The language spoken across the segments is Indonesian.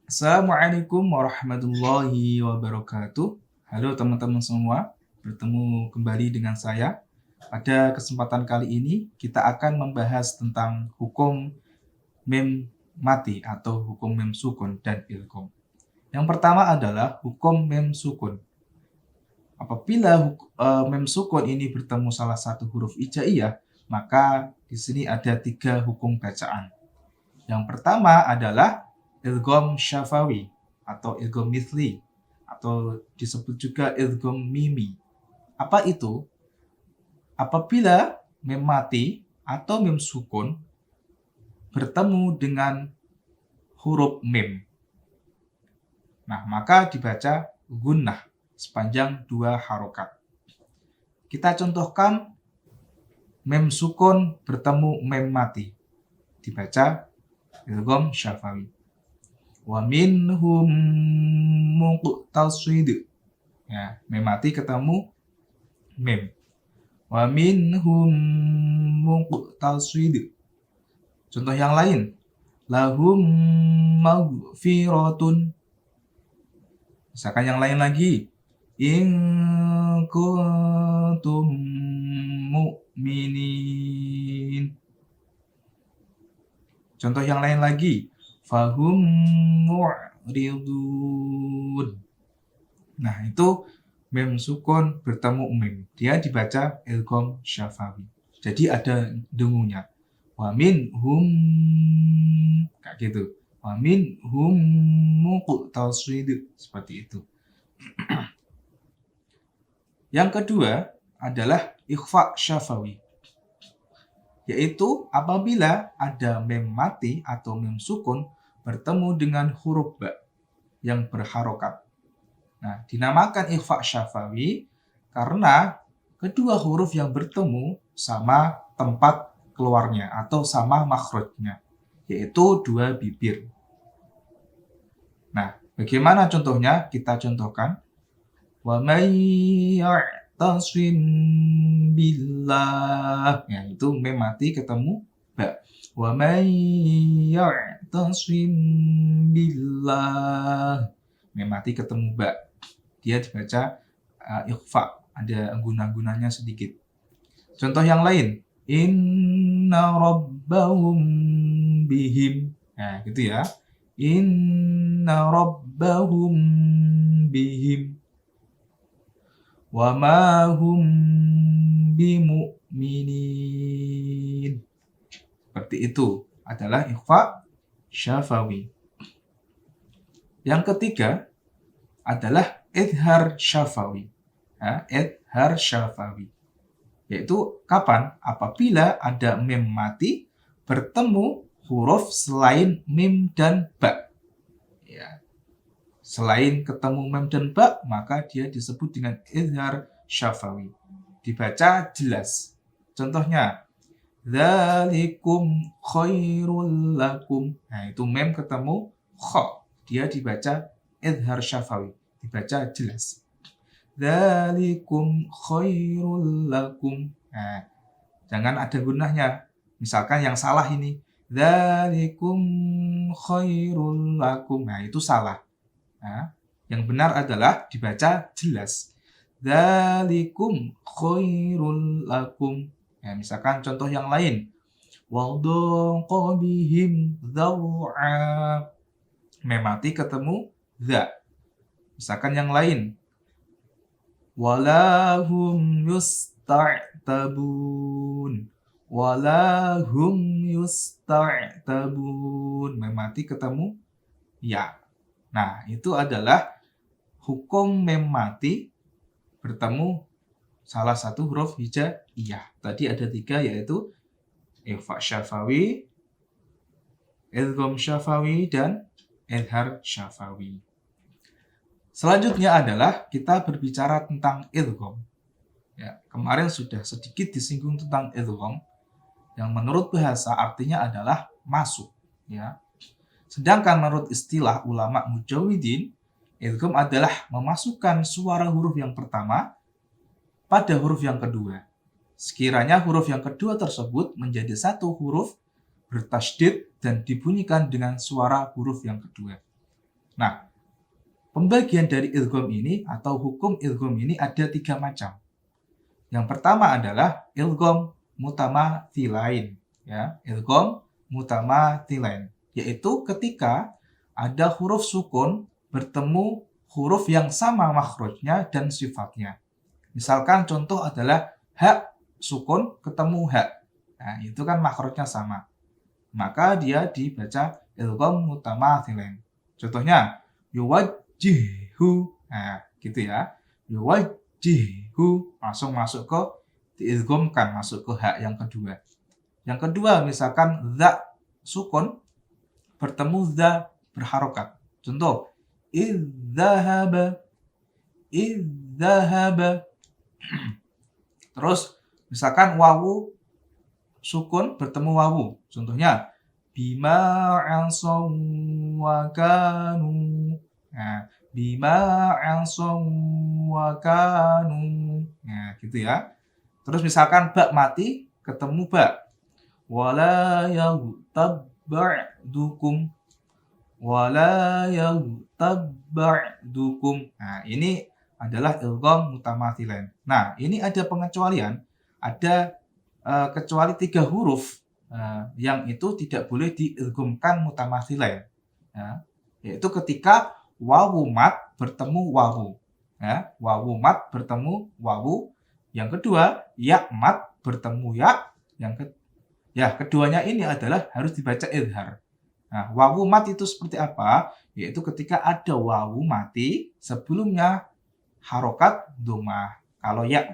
Assalamualaikum warahmatullahi wabarakatuh. Halo teman-teman semua, bertemu kembali dengan saya. Pada kesempatan kali ini kita akan membahas tentang hukum mem mati atau hukum mem sukun dan ilkom. Yang pertama adalah hukum mem sukun. Apabila mem sukun ini bertemu salah satu huruf hijaiyah, maka di sini ada 3 hukum bacaan. Yang pertama adalah idgham syafawi atau idgham mithli atau disebut juga idgham mimi. Apa itu? Apabila mem mati atau mem sukun bertemu dengan huruf mim. Nah, maka dibaca gunnah sepanjang 2 harokat. Kita contohkan mem sukun bertemu mem mati. Dibaca idgham syafawi. Wa minhum muqtasid. Ya, mem mati ketemu mem. Wa minhum muqtasid. Contoh yang lain. Lahum maghfiratun. Misalkan yang lain lagi. In kuntum mu'minin. Contoh yang lain lagi. Fahum mu'ridun. Nah, itu mem sukun bertemu mim. Dia dibaca idgham syafawi. Jadi ada dengunya. Wa minhum kayak gitu. Wa minhum muqtasid seperti itu. Yang kedua adalah ikhfa syafawi. Yaitu apabila ada mem mati atau mem sukun bertemu dengan huruf ba yang berharokat. Nah, dinamakan ikhfa syafawi karena kedua huruf yang bertemu sama tempat keluarnya atau sama makhrajnya, yaitu 2 bibir. Nah, bagaimana contohnya? Kita contohkan. Wa may ya'tasim billah. Ya, itu mem mati ketemu ba. Wa may ya'tasim billah. Mem mati ketemu ba. Dia dibaca ikhfa, ada guna-gunanya sedikit. Contoh yang lain, inna rabbahum bihim. Nah, gitu ya. Inna rabbahum bihim. Wa ma hum bimu'minin. Seperti itu adalah ikhfa syafawi. Yang ketiga adalah idhar syafawi. Idhar syafawi. Yaitu kapan? Apabila ada mim mati bertemu huruf selain mim dan ba. Ya. Selain ketemu mim dan ba, maka dia disebut dengan idhar syafawi. Dibaca jelas. Contohnya, dzalikum khairul lakum. Nah, itu mim ketemu kha. Dia dibaca idhar syafawi. Dibaca jelas. Dzalikum khairul lakum. Nah, jangan ada gunahnya. Misalkan yang salah ini. Dzalikum khairul lakum. Nah, itu salah. Nah, yang benar adalah dibaca jelas. Dzalikum khairul lakum. Ya, misalkan contoh yang lain. Wadhaqa bihim dzar'a. Mem mati ketemu dza. Misalkan yang lain. Walahum yusta'tabun. Walahum yusta'tabun. Mem mati ketemu ya. Nah, itu adalah hukum mem mati bertemu salah satu huruf hijaiyah. Tadi ada 3, yaitu ikhfa syafawi, idgham syafawi, dan idhar syafawi. Selanjutnya adalah kita berbicara tentang idgham. Ya, kemarin sudah sedikit disinggung tentang idgham, yang menurut bahasa artinya adalah masuk. Ya. Sedangkan menurut istilah ulama mujawidin, idgham adalah memasukkan suara huruf yang pertama pada huruf yang kedua. Sekiranya huruf yang kedua tersebut menjadi satu huruf bertasydid dan dibunyikan dengan suara huruf yang kedua. Nah, pembagian dari idgham ini atau hukum idgham ini ada 3 macam. Yang pertama adalah idgham mutamathilain, ya, idgham mutamathilain, yaitu ketika ada huruf sukun bertemu huruf yang sama makhrajnya dan sifatnya. Misalkan contoh adalah ha sukun ketemu ha. Nah, itu kan makhrajnya sama. Maka dia dibaca idgham mutamathilain. Contohnya yuwajjihu. Nah, gitu ya. Yuwajjihu langsung masuk ke diidghamkan masuk ke hak yang kedua. Yang kedua misalkan za sukun bertemu za berharokat. Contoh idzahaba idzahaba. Terus misalkan wawu sukun bertemu wawu. Contohnya bima asaw wa kanu. Nah, bima asaw wa kanu. Nah, gitu ya. Terus misalkan ba mati ketemu ba. Wala yaghtab ba'dukum. Wala yaghtab ba'dukum. Nah, ini adalah idgham mutamathilain. Nah, ini ada pengecualian. Ada kecuali 3 huruf yang itu tidak boleh diidghamkan mutamathilain. Ya, yaitu ketika wawu mat bertemu wawu. Ya, wawu mat bertemu wawu. Yang kedua, ya mat bertemu ya. Keduanya ini adalah harus dibaca idhar. Nah, wawu mat itu seperti apa? Yaitu ketika ada wawu mati sebelumnya harokat dhammah. Kalau ya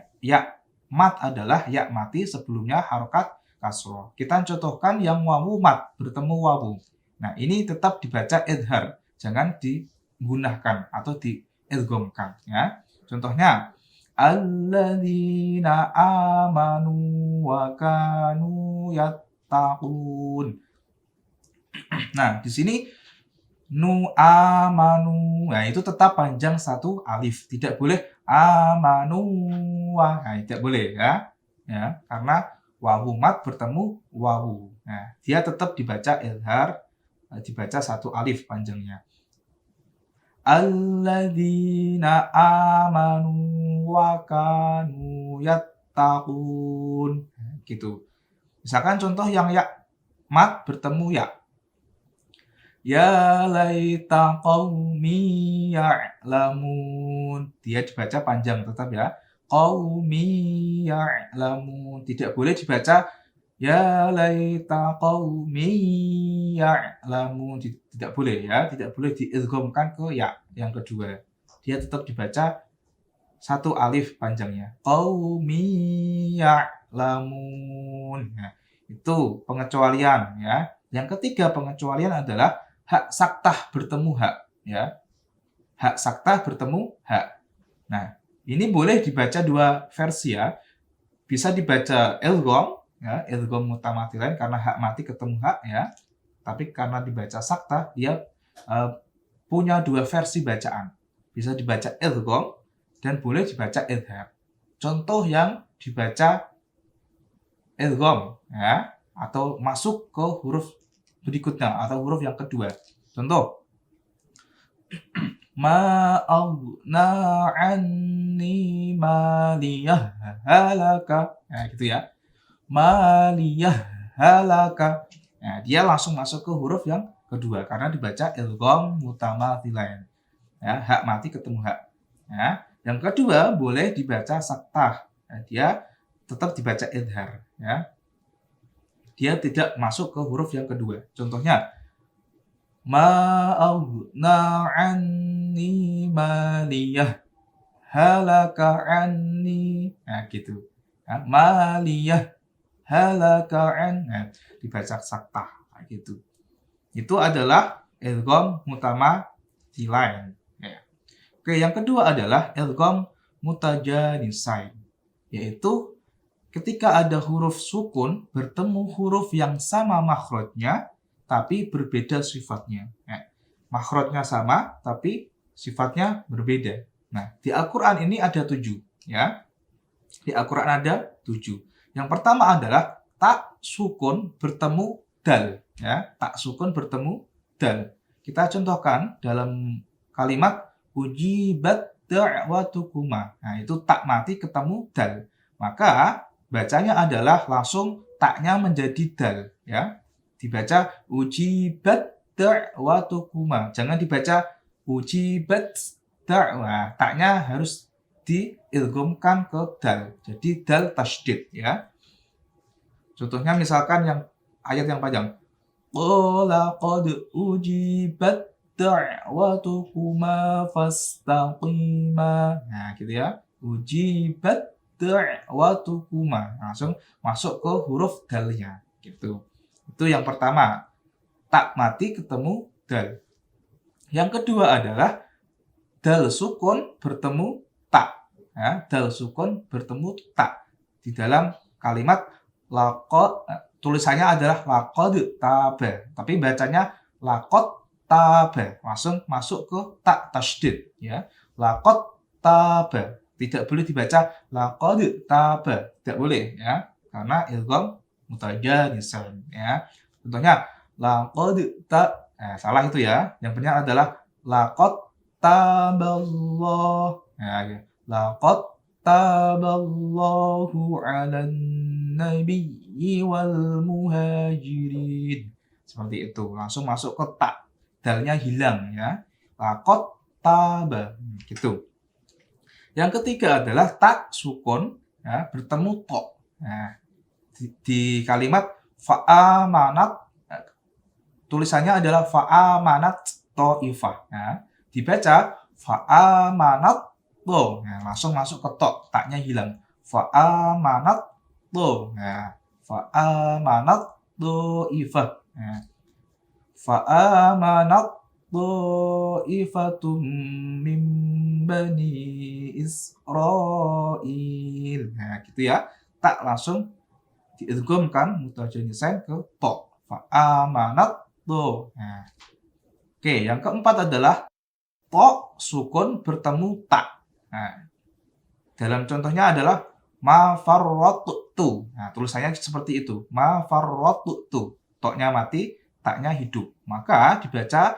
mat adalah ya mati sebelumnya harokat kasroh. Kita contohkan yang wawu mat bertemu wawu. Nah, ini tetap dibaca idhar, jangan digunakan atau diidghamkan, ya. Contohnya alladzina amanu wa kanu yattaqun. Nah, di sini nu amanu. Nah, itu tetap panjang satu alif. Tidak boleh amanu wa. Nah, tidak boleh ya. Ya, karena wawu mat bertemu wawu. Nah, dia tetap dibaca idhar, dibaca satu alif panjangnya. Alladzina amanu wa kanu yattaqun. Gitu. Misalkan contoh yang ya mat bertemu ya. Ya laita qaumi ya'lamun. Dia dibaca panjang tetap ya. Qaumi ya'lamun. Tidak boleh dibaca ya laita qaumi ya'lamun. Tidak boleh ya. Tidak boleh diidghamkan ke ya yang kedua. Dia tetap dibaca satu alif panjangnya. Qaumi ya'lamun. Nah, itu pengecualian ya. Yang ketiga pengecualian adalah hak saktah bertemu hak, ya. Hak saktah bertemu hak. Nah, ini boleh dibaca 2 versi ya. Bisa dibaca idgham, ya, idgham mutamathilain karena hak mati ketemu hak ya. Tapi karena dibaca saktah dia punya 2 versi bacaan. Bisa dibaca idgham dan boleh dibaca idhar. Contoh yang dibaca idgham ya atau masuk ke huruf berikutnya atau huruf yang kedua. Contoh ma aghna anni maliyah halaka. Nah, gitu ya. Maliyah halaka. Nah, dia langsung masuk ke huruf yang kedua karena dibaca idgham mutamathilain. Ya, hak mati ketemu hak. Ya. Yang kedua boleh dibaca saktah. Nah, dia tetap dibaca idhar, ya. Dia tidak masuk ke huruf yang kedua. Contohnya ma aghna anni maliyah halaka anni. Nah, gitu. Ya, maliyah halaka an. Nah, dibaca saktah gitu. Itu adalah idgham mutamathilain. Ya. Oke, yang kedua adalah idgham mutajanisain, yaitu ketika ada huruf sukun bertemu huruf yang sama makhrajnya tapi berbeda sifatnya. Nah, makhrajnya sama tapi sifatnya berbeda. Nah, di Al-Qur'an ini ada 7, ya. Di Al-Qur'an ada 7. Yang pertama adalah tak sukun bertemu dal, ya. Tak sukun bertemu dal. kita contohkan dalam kalimat ujibat da'watukuma. Nah, itu tak mati ketemu dal. Maka bacanya adalah langsung taknya menjadi dal, ya. Dibaca ujibat da'watukuma. Jangan dibaca ujibat da'wah. Taknya harus diilghamkan ke dal. Jadi dal tasydid, ya. Contohnya misalkan yang ayat yang panjang. Qala qad ujibat da'watukuma fastaqima. Nah, gitu ya. Ujibat da'watukuma. Langsung masuk ke huruf dalnya, gitu. Itu yang pertama. Tak mati ketemu dal. Yang kedua adalah dal sukun bertemu tak. Ya, dal sukun bertemu tak. Di dalam kalimat laqad, tulisannya adalah laqad taba, tapi bacanya laqad taba. Langsung masuk ke tak tasydid, ya. Laqad taba. Tidak boleh dibaca laqad taba. Tidak boleh, ya. Karena idgham mutajanisan, ya. Contohnya laqad salah itu ya. Yang benar adalah laqad taballah. Ya, laqad taballahu 'alan nabiyyi wal muhajirin. Seperti itu. Langsung masuk ke tak. Dalnya hilang, ya. Laqad taba. Gitu. Yang ketiga adalah tak sukun, ya, bertemu to. Nah, di kalimat fa'amanat, tulisannya adalah fa'amanat ta'ifah. Ya. Dibaca fa'amanat to. Nah, langsung masuk ke to, taknya hilang. Fa'amanat to. Nah, fa'amanat ta'ifah. Nah, fa'amanat ta'ifatum min bani Israil. Nah, gitu ya. Tak langsung diidghamkan mutajanisan ke to. Fa'amanat to. Nah. Oke, yang keempat adalah to sukun bertemu tak. Nah, dalam contohnya adalah ma farrattu. Nah, tulisannya seperti itu. Ma farrattu. Toknya mati, taknya hidup. Maka dibaca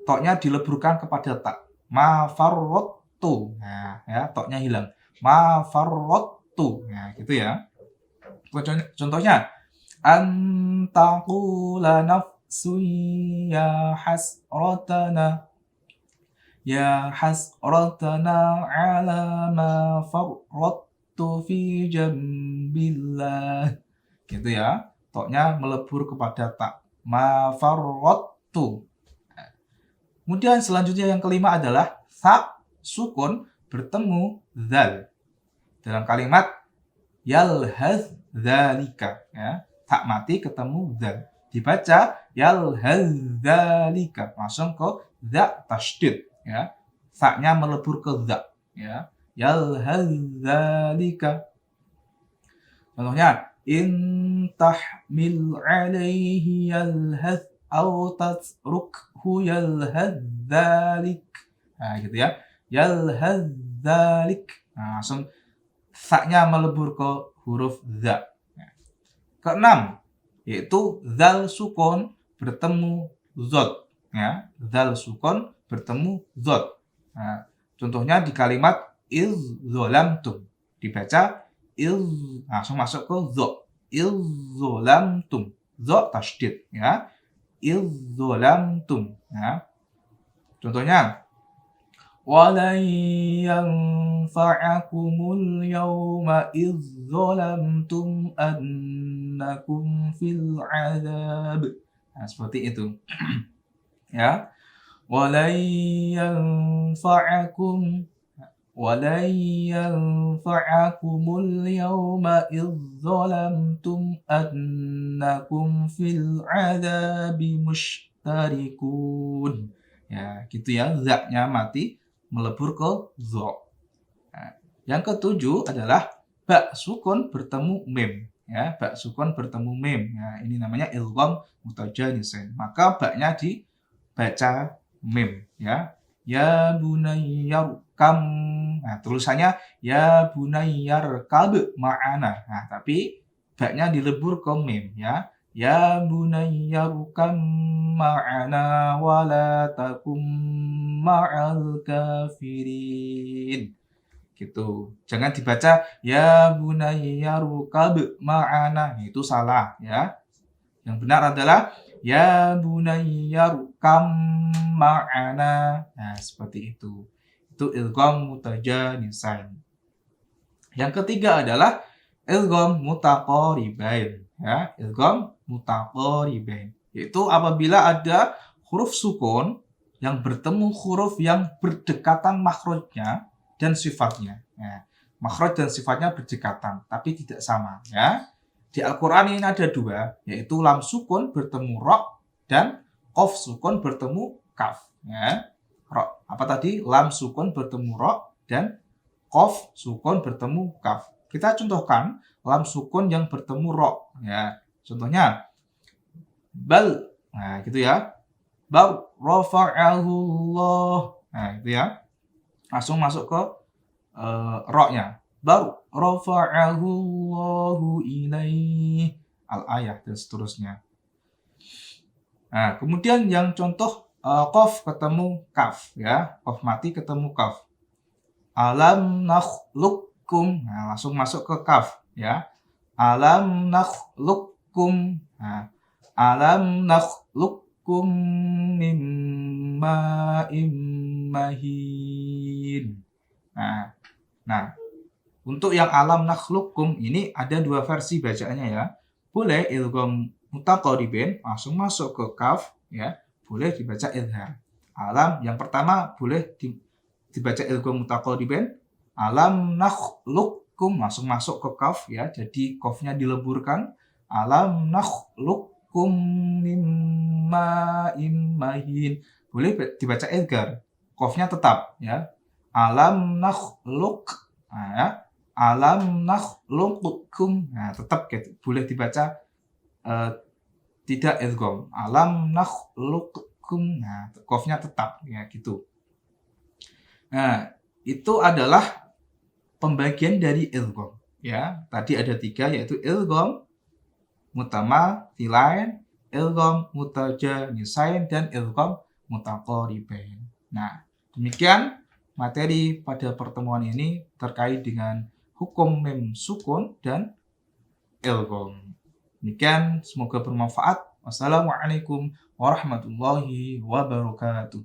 toknya dileburkan kepada tak. Ma farrattu. Nah, ya, toknya hilang. Ma farrattu. Nah, gitu ya. Contohnya antaqula nafsun ya hasratana ala ma farrattu fi jambillah. Gitu ya. Toknya melebur kepada tak. Ma farrattu. Kemudian selanjutnya yang kelima adalah ta sukun bertemu zal. Dalam kalimat yalhaz dzalika, ya. Tak mati ketemu zal. Dibaca yalhaz dzalika, langsung ke za tasydid, ya. Taknya melebur ke za, ya. Yalhaz dzalika. Contohnya in tahmil alaihi yalhaz aw tatrukhu yalhaz dzalik. Nah, gitu ya. Yalhaz dzalik. Nah, langsung saknya melebur ke huruf za. Keenam, yaitu zal sukun bertemu zod. Ya, zal sukun bertemu zod. Nah, contohnya di kalimat iz zolamtum. Dibaca iz, langsung masuk ke zo. Iz zolamtum. Zo tasydid, ya. Iz zolamtum. Ya. Contohnya وَلَنْ يَنْفَعَكُمُ الْيَوْمَ إِذْ ظَلَمْتُمْ أَنَّكُمْ فِي الْعَذَابِ. Nah, seperti itu. Ya. وَلَنْ يَنْفَعَكُمُ الْيَوْمَ إِذْ ظَلَمْتُمْ أَنَّكُمْ فِي الْعَذَابِ مُشْتَرِكُونَ. Ya, gitu ya. Za-nya mati melebur ke zo. Nah, yang ketujuh adalah ba sukun bertemu mim, ya. Ba sukun bertemu mim. Nah, ini namanya idgham mutajanisan. Maka ba-nya dibaca mim, ya. Ya bunayyarkam. Nah, tulisannya ya bunayyarkab ma'ana. Nah, tapi ba-nya dilebur ke mim, ya. Ya bunayya rukam ma'ana wa la takum ma'al kafirin. Gitu. Jangan dibaca ya bunayya rukab ma'ana. Itu salah ya. Yang benar adalah ya bunayya rukam ma'ana. Nah, seperti itu. Itu idgham mutajanisain. Yang ketiga adalah idgham mutaqaribain ya, idgham mutaqaribain. Yaitu apabila ada huruf sukun yang bertemu huruf yang berdekatan makhrajnya dan sifatnya. Ya, makhraj dan sifatnya berdekatan tapi tidak sama ya. Di Al-Qur'an ini ada dua, yaitu lam sukun bertemu ra dan qaf sukun bertemu kaf ya. Ra, apa tadi? Lam sukun bertemu ra dan qaf sukun bertemu kaf. Kita contohkan lam sukun yang bertemu ro ya. Contohnya bal. Nah, gitu ya. Bal rafa'ahu Allah. Nah, itu ya. Langsung masuk ke ro-nya. Bal rafa'ahu Allahu ilaih. Al-ayah dan seterusnya. Nah, kemudian yang contoh qaf ketemu kaf ya. Qaf mati ketemu kaf. Alam nakhluqkum. Nah, langsung masuk ke kaf ya. Alam nakhluqkum. Nah, alam nakhluqkum mim ma'im mahin. Nah, untuk yang alam nakhluqkum ini ada dua versi bacaannya ya. Boleh idgham mutaqaribin langsung masuk ke kaf ya. Boleh dibaca idhar. Alam yang pertama boleh dibaca idgham mutaqaribin. Alam nakhluqkum langsung masuk ke kaf ya. Jadi qafnya dileburkan. Alam nakhluqkum mim ma'im mahin. Boleh dibaca idghar. Qafnya tetap ya. Alam nakhluq. Nah, ya. Alam nakhluqukum. Nah, tetap gitu. Boleh dibaca tidak idgham. Alam nakhluqukum. Nah, qafnya tetap ya gitu. Nah, itu adalah pembagian dari idgham ya. Tadi ada 3 yaitu idgham mutamathilain, idgham mutajanisain dan idgham mutaqaribain. Nah, demikian materi pada pertemuan ini terkait dengan hukum mim sukun dan idgham. Demikian, semoga bermanfaat. Wassalamualaikum warahmatullahi wabarakatuh.